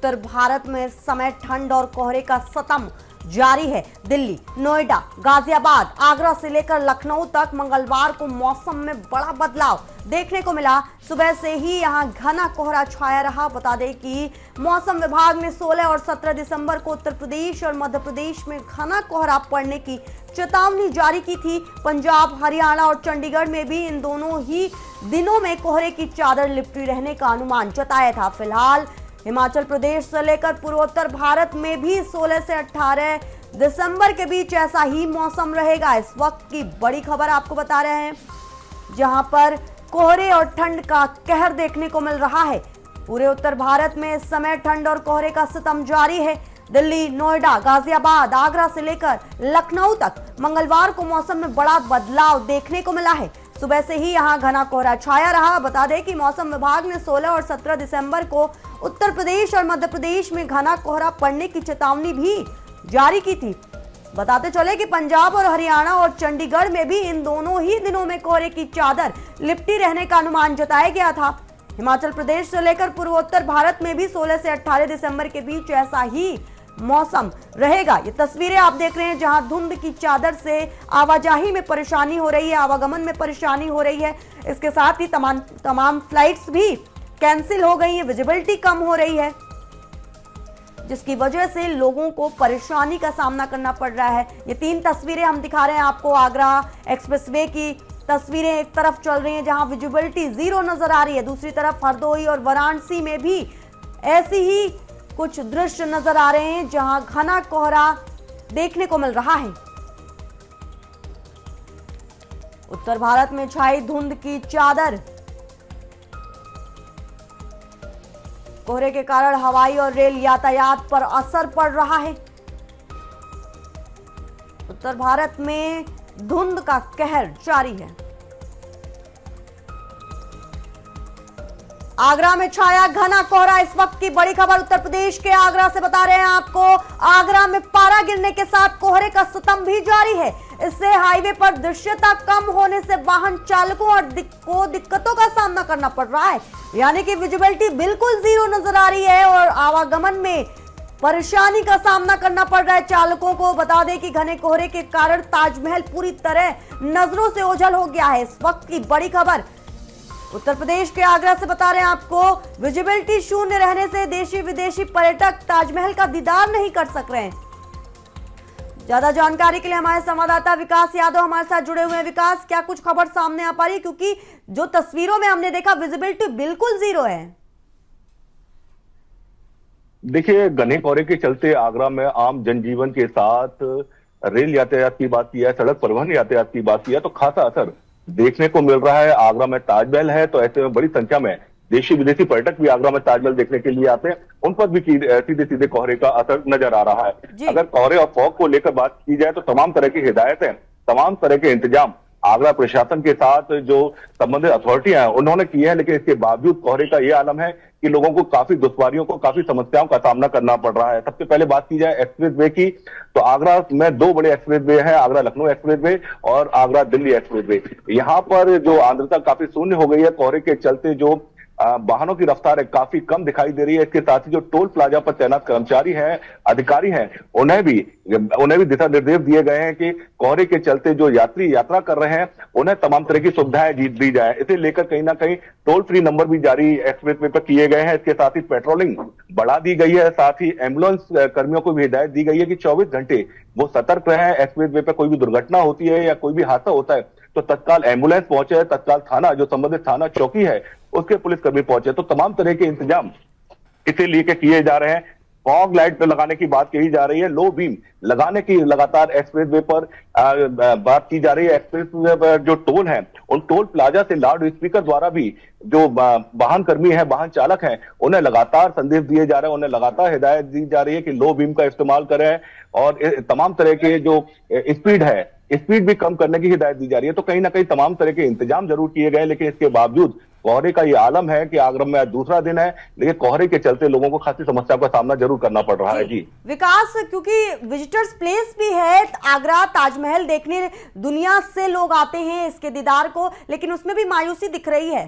उत्तर भारत में इस समय ठंड और कोहरे का सतम जारी है। दिल्ली, नोएडा, गाजियाबाद, आगरा से लेकर लखनऊ तक मंगलवार को मौसम में बड़ा बदलाव देखने को मिला। सुबह से ही यहां घना कोहरा छाया रहा। बता दें कि मौसम विभाग ने 16 और 17 दिसंबर को उत्तर प्रदेश और मध्य प्रदेश में घना कोहरा पड़ने की चेतावनी जारी की थी। पंजाब, हरियाणा और चंडीगढ़ में भी इन दोनों ही दिनों में कोहरे की चादर लिपटी रहने का अनुमान जताया था। फिलहाल हिमाचल प्रदेश से लेकर पूर्वोत्तर भारत में भी 16 से 18 दिसंबर के बीच ऐसा ही मौसम रहेगा। इस वक्त की बड़ी खबर आपको बता रहे हैं, जहां पर कोहरे और ठंड का कहर देखने को मिल रहा है। पूरे उत्तर भारत में इस समय ठंड और कोहरे का सितम जारी है। दिल्ली, नोएडा, गाजियाबाद, आगरा से लेकर लखनऊ तक मंगलवार को मौसम में बड़ा बदलाव देखने को मिला है। सुबह से ही यहां घना कोहरा छाया रहा। बता दें कि मौसम विभाग ने 16 और 17 दिसंबर को उत्तर प्रदेश और मध्य प्रदेश में घना कोहरा पड़ने की चेतावनी भी जारी की थी। बताते चले कि पंजाब और हरियाणा और चंडीगढ़ में भी इन दोनों ही दिनों में कोहरे की चादर लिपटी रहने का अनुमान जताया गया था। हिमाचल प्रदेश से लेकर पूर्वोत्तर भारत में भी 16 से 18 दिसंबर के बीच ऐसा ही मौसम रहेगा। ये तस्वीरें आप देख रहे हैं, जहां धुंध की चादर से आवाजाही में परेशानी हो रही है, आवागमन में परेशानी हो रही है। इसके साथ ही तमाम फ्लाइट्स भी कैंसिल हो गई है, विजिबिलिटी कम हो रही है, जिसकी वजह से लोगों को परेशानी का सामना करना पड़ रहा है। ये 3 तस्वीरें हम दिखा रहे हैं आपको। आगरा एक्सप्रेसवे की तस्वीरें एक तरफ चल रही हैं, जहां विजिबिलिटी 0 नजर आ रही है। दूसरी तरफ हरदोई और वाराणसी में भी ऐसी ही कुछ दृश्य नजर आ रहे हैं, जहां घना कोहरा देखने को मिल रहा है। उत्तर भारत में छाई धुंध की चादर। कोहरे के कारण हवाई और रेल यातायात पर असर पड़ रहा है। उत्तर भारत में धुंध का कहर जारी है। आगरा में छाया घना कोहरा। इस वक्त की बड़ी खबर उत्तर प्रदेश के आगरा से बता रहे हैं आपको। आगरा में पारा गिरने के साथ कोहरे का सितम भी जारी है। इससे हाईवे पर दृश्यता कम होने से वाहन चालकों को दिक्कतों का सामना करना पड़ रहा है। यानी कि विजिबिलिटी बिल्कुल 0 नजर आ रही है और आवागमन में परेशानी का सामना करना पड़ रहा है चालकों को। बता दें कि घने कोहरे के कारण ताजमहल पूरी तरह नजरों से ओझल हो गया है। इस वक्त की बड़ी खबर उत्तर प्रदेश के आगरा से बता रहे हैं आपको। विजिबिलिटी 0 रहने से देशी विदेशी पर्यटक ताजमहल का दीदार नहीं कर सक रहे हैं। ज्यादा जानकारी के लिए हमारे संवाददाता विकास यादव हमारे साथ जुड़े हुए हैं। विकास, क्या कुछ खबर सामने आ पा रही है? क्योंकि जो तस्वीरों में हमने देखा विजिबिलिटी बिल्कुल 0 है। देखिए, घने कोहरे के चलते आगरा में आम जनजीवन के साथ रेल यातायात की बात की है, सड़क परिवहन यातायात की बात की है तो खासा असर देखने को मिल रहा है। आगरा में ताजमहल है तो ऐसे में बड़ी संख्या में देशी विदेशी पर्यटक भी आगरा में ताजमहल देखने के लिए आते हैं। उन पर भी सीधे सीधे कोहरे का असर नजर आ रहा है। अगर कोहरे और फॉग को लेकर बात की जाए तो तमाम तरह की हिदायतें, तमाम तरह के इंतजाम आगरा प्रशासन के साथ जो संबंधित अथॉरिटी है उन्होंने की है, लेकिन इसके बावजूद कोहरे का यह आलम है कि लोगों को काफी दुश्वारियों को, काफी समस्याओं का सामना करना पड़ रहा है। सबसे पहले बात की जाए एक्सप्रेसवे की, तो आगरा में 2 बड़े एक्सप्रेसवे हैं, आगरा लखनऊ एक्सप्रेसवे और आगरा दिल्ली एक्सप्रेसवे। यहाँ पर जो आर्द्रता काफी शून्य हो गई है, कोहरे के चलते जो वाहनों की रफ्तार है काफी कम दिखाई दे रही है। इसके साथ ही जो टोल प्लाजा पर तैनात कर्मचारी हैं, अधिकारी हैं, उन्हें भी दिशा निर्देश दिए गए हैं कि कोहरे के चलते जो यात्री यात्रा कर रहे हैं उन्हें तमाम तरह की सुविधाएं दी जाए। इसे लेकर कहीं ना कहीं टोल फ्री नंबर भी जारी एक्सप्रेसवे पर किए गए हैं। इसके साथ ही पेट्रोलिंग बढ़ा दी गई है। साथ ही एम्बुलेंस कर्मियों को भी हिदायत दी गई है कि 24 घंटे वो सतर्क रहें। एक्सप्रेसवे पर कोई भी दुर्घटना होती है या कोई भी हादसा होता है तो तत्काल एम्बुलेंस पहुंचे, तत्काल थाना, जो संबंधित थाना चौकी है उसके पुलिसकर्मी पहुंचे। तो तमाम तरह के इंतजाम इसे लेके किए जा रहे हैं। फॉग लाइट लगाने की बात कही जा रही है, लो बीम लगाने की लगातार एक्सप्रेसवे पर बात की जा रही है। एक्सप्रेसवे पर जो टोल है उन टोल प्लाजा से लाउड स्पीकर द्वारा भी जो वाहन कर्मी है, वाहन चालक हैं, उन्हें लगातार संदेश दिए जा रहे हैं, उन्हें लगातार हिदायत दी जा रही है कि लो बीम का इस्तेमाल करें और तमाम तरह के जो स्पीड भी कम करने की हिदायत दी जा रही है। तो कहीं ना कहीं तमाम तरह के इंतजाम जरूर किए गए, लेकिन इसके बावजूद कोहरे का ये आलम है कि आगरा में आज दूसरा दिन है, लेकिन कोहरे के चलते लोगों को खासी समस्या का सामना जरूर करना पड़ रहा है। जी विकास, क्योंकि विजिटर्स प्लेस भी है आगरा, ताजमहल देखने दुनिया से लोग आते हैं इसके दीदार को, लेकिन उसमें भी मायूसी दिख रही है।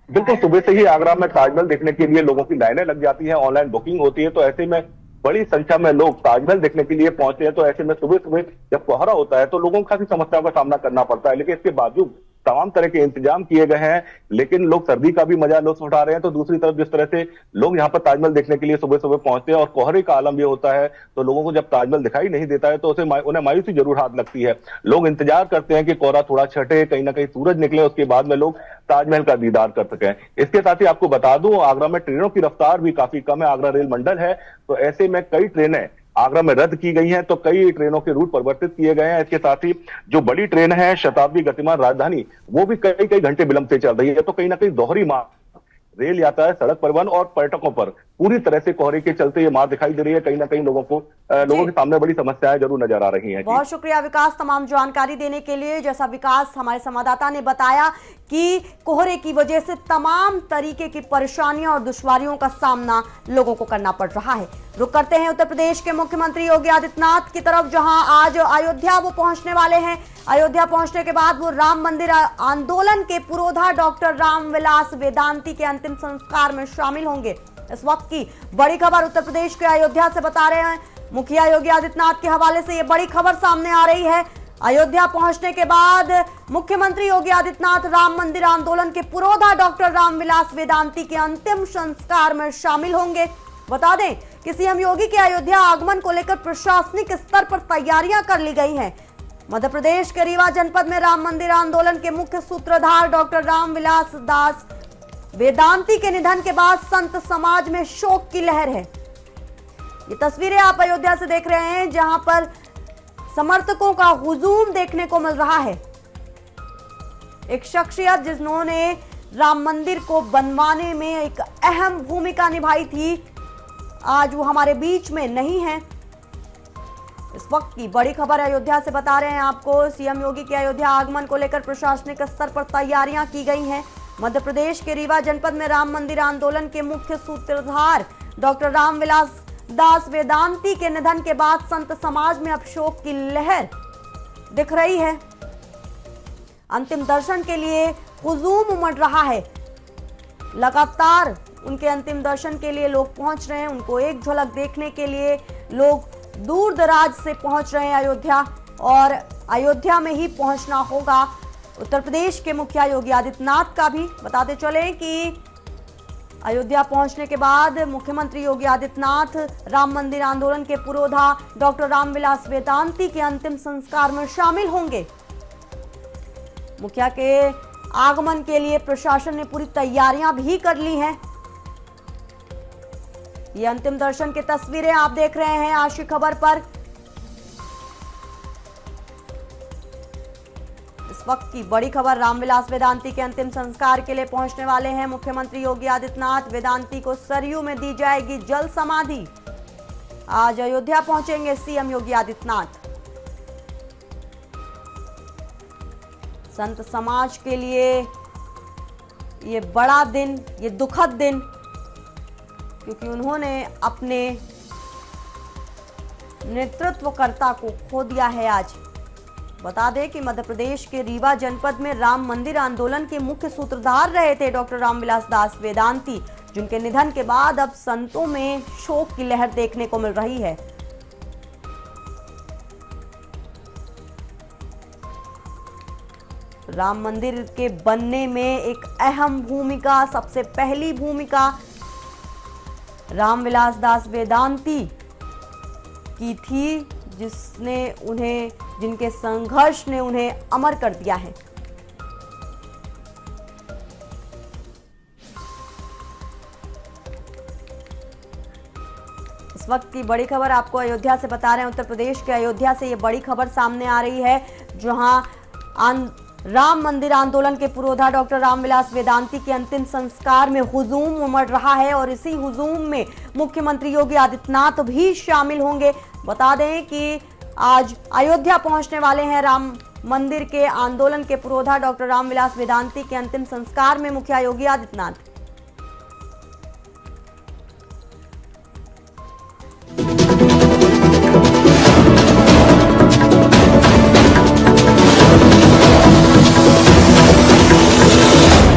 बिल्कुल, सुबह से ही आगरा में ताजमहल देखने के लिए लोगों की लाइनें लग जाती हैं, ऑनलाइन बुकिंग होती है, तो ऐसे में बड़ी संख्या में लोग ताजमहल देखने के लिए पहुंचते हैं। तो ऐसे में सुबह सुबह जब कोहरा होता है तो लोगों को काफी समस्याओं का सामना करना पड़ता है, लेकिन इसके बावजूद तमाम तरह के इंतजाम किए गए हैं। लेकिन लोग सर्दी का भी मजा लुत्फ उठा रहे हैं। तो दूसरी तरफ जिस तरह से लोग यहाँ पर ताजमहल देखने के लिए सुबह सुबह पहुंचते हैं और कोहरे का आलम ये होता है, तो लोगों को जब ताजमहल दिखाई नहीं देता है तो उन्हें मायूसी जरूर हाथ लगती है। लोग इंतजार करते हैं कि कोहरा थोड़ा छटे, कहीं ना कहीं सूरज निकले, उसके बाद में लोग ताजमहल का दीदार कर सकें। इसके साथ ही आपको बता दूं, आगरा में ट्रेनों की रफ्तार भी काफी कम है। आगरा रेल मंडल है, तो ऐसे में कई ट्रेनें आगरा में रद्द की गई हैं, तो कई ट्रेनों के रूट परिवर्तित किए गए हैं। इसके साथ ही जो बड़ी ट्रेन है शताब्दी गतिमान राजधानी, वो भी कई कई घंटे विलंब से चल रही है। तो कहीं ना कहीं दोहरी मार रेल यातायात, सड़क परिवहन और पर्यटकों पर पूरी तरह से कोहरे के चलते ये मार दिखाई दे रही है। कहीं ना कहीं लोगों के सामने बड़ी समस्याएं जरूर नजर आ रही हैं। बहुत शुक्रिया विकास तमाम जानकारी देने के लिए। जैसा विकास हमारे संवाददाता ने बताया कि कोहरे की वजह से तमाम तरीके की परेशानियों और दुश्वारियों का सामना लोगों को करना पड़ रहा है। रुक करते हैं उत्तर प्रदेश के मुख्यमंत्री योगी आदित्यनाथ की तरफ, जहां आज अयोध्या वो पहुंचने वाले हैं। अयोध्या पहुंचने के बाद वो राम मंदिर आंदोलन के पुरोधा डॉक्टर रामविलास वेदांती के अंतिम संस्कार में शामिल होंगे। इस वक्त की बड़ी खबर उत्तर प्रदेश के अयोध्या से बता रहे हैं मुखिया योगी आदित्यनाथ के हवाले से। ये बड़ी खबर सामने आ रही है। अयोध्या पहुंचने के बाद मुख्यमंत्री योगी आदित्यनाथ राम मंदिर आंदोलन के पुरोधा डॉक्टर रामविलास वेदांती के अंतिम संस्कार में शामिल होंगे। बता दें कि सीएम योगी के अयोध्या आगमन को लेकर प्रशासनिक स्तर पर तैयारियां कर ली गई हैं। मध्य प्रदेश के रीवा जनपद में राम मंदिर आंदोलन के मुख्य सूत्रधार डॉक्टर रामविलास दास वेदांती के निधन के बाद संत समाज में शोक की लहर है। ये तस्वीरें आप अयोध्या से देख रहे हैं, जहां पर समर्थकों का हुजूम देखने को मिल रहा है। एक शख्सियत जिन्होंने राम मंदिर को बनवाने में एक अहम भूमिका निभाई थी, आज वो हमारे बीच में नहीं है। इस वक्त की बड़ी खबर अयोध्या से बता रहे हैं आपको। सीएम योगी के अयोध्या आगमन को लेकर प्रशासनिक स्तर पर तैयारियां की गई हैं। मध्य प्रदेश के रीवा जनपद में राम मंदिर आंदोलन के मुख्य सूत्रधार डॉक्टर रामविलास दास वेदांती के निधन के बाद संत समाज में अब शोक की लहर दिख रही है। अंतिम दर्शन के लिए हुजूम उमड़ रहा है। लगातार उनके अंतिम दर्शन के लिए लोग पहुंच रहे हैं। उनको एक झलक देखने के लिए लोग दूर दराज से पहुंच रहे हैं अयोध्या, और अयोध्या में ही पहुंचना होगा उत्तर प्रदेश के मुखिया योगी आदित्यनाथ का भी। बताते चलें कि अयोध्या पहुंचने के बाद मुख्यमंत्री योगी आदित्यनाथ राम मंदिर आंदोलन के पुरोधा डॉक्टर रामविलास वेदांती के अंतिम संस्कार में शामिल होंगे। मुखिया के आगमन के लिए प्रशासन ने पूरी तैयारियां भी कर ली हैं। ये अंतिम दर्शन की तस्वीरें आप देख रहे हैं आज की खबर पर। इस वक्त की बड़ी खबर, रामविलास वेदांती के अंतिम संस्कार के लिए पहुंचने वाले हैं मुख्यमंत्री योगी आदित्यनाथ। वेदांती को सरयू में दी जाएगी जल समाधि। आज अयोध्या पहुंचेंगे सीएम योगी आदित्यनाथ। संत समाज के लिए ये बड़ा दिन, ये दुखद दिन, क्योंकि उन्होंने अपने नेतृत्वकर्ता को खो दिया है आज। बता दें कि मध्य प्रदेश के रीवा जनपद में राम मंदिर आंदोलन के मुख्य सूत्रधार रहे थे डॉक्टर रामविलास दास वेदांती, जिनके निधन के बाद अब संतों में शोक की लहर देखने को मिल रही है। राम मंदिर के बनने में एक अहम भूमिका, सबसे पहली भूमिका रामविलास दास वेदांती की थी, जिनके संघर्ष ने उन्हें अमर कर दिया है। इस वक्त की बड़ी खबर आपको अयोध्या से बता रहे हैं। उत्तर प्रदेश के अयोध्या से ये बड़ी खबर सामने आ रही है, जहां राम मंदिर आंदोलन के पुरोधा डॉक्टर रामविलास वेदांती के अंतिम संस्कार में हुजूम उमड़ रहा है, और इसी हुजूम में मुख्यमंत्री योगी आदित्यनाथ भी शामिल होंगे। बता दें कि आज अयोध्या पहुंचने वाले हैं राम मंदिर के आंदोलन के पुरोधा डॉक्टर रामविलास वेदांती के अंतिम संस्कार में मुखिया योगी आदित्यनाथ।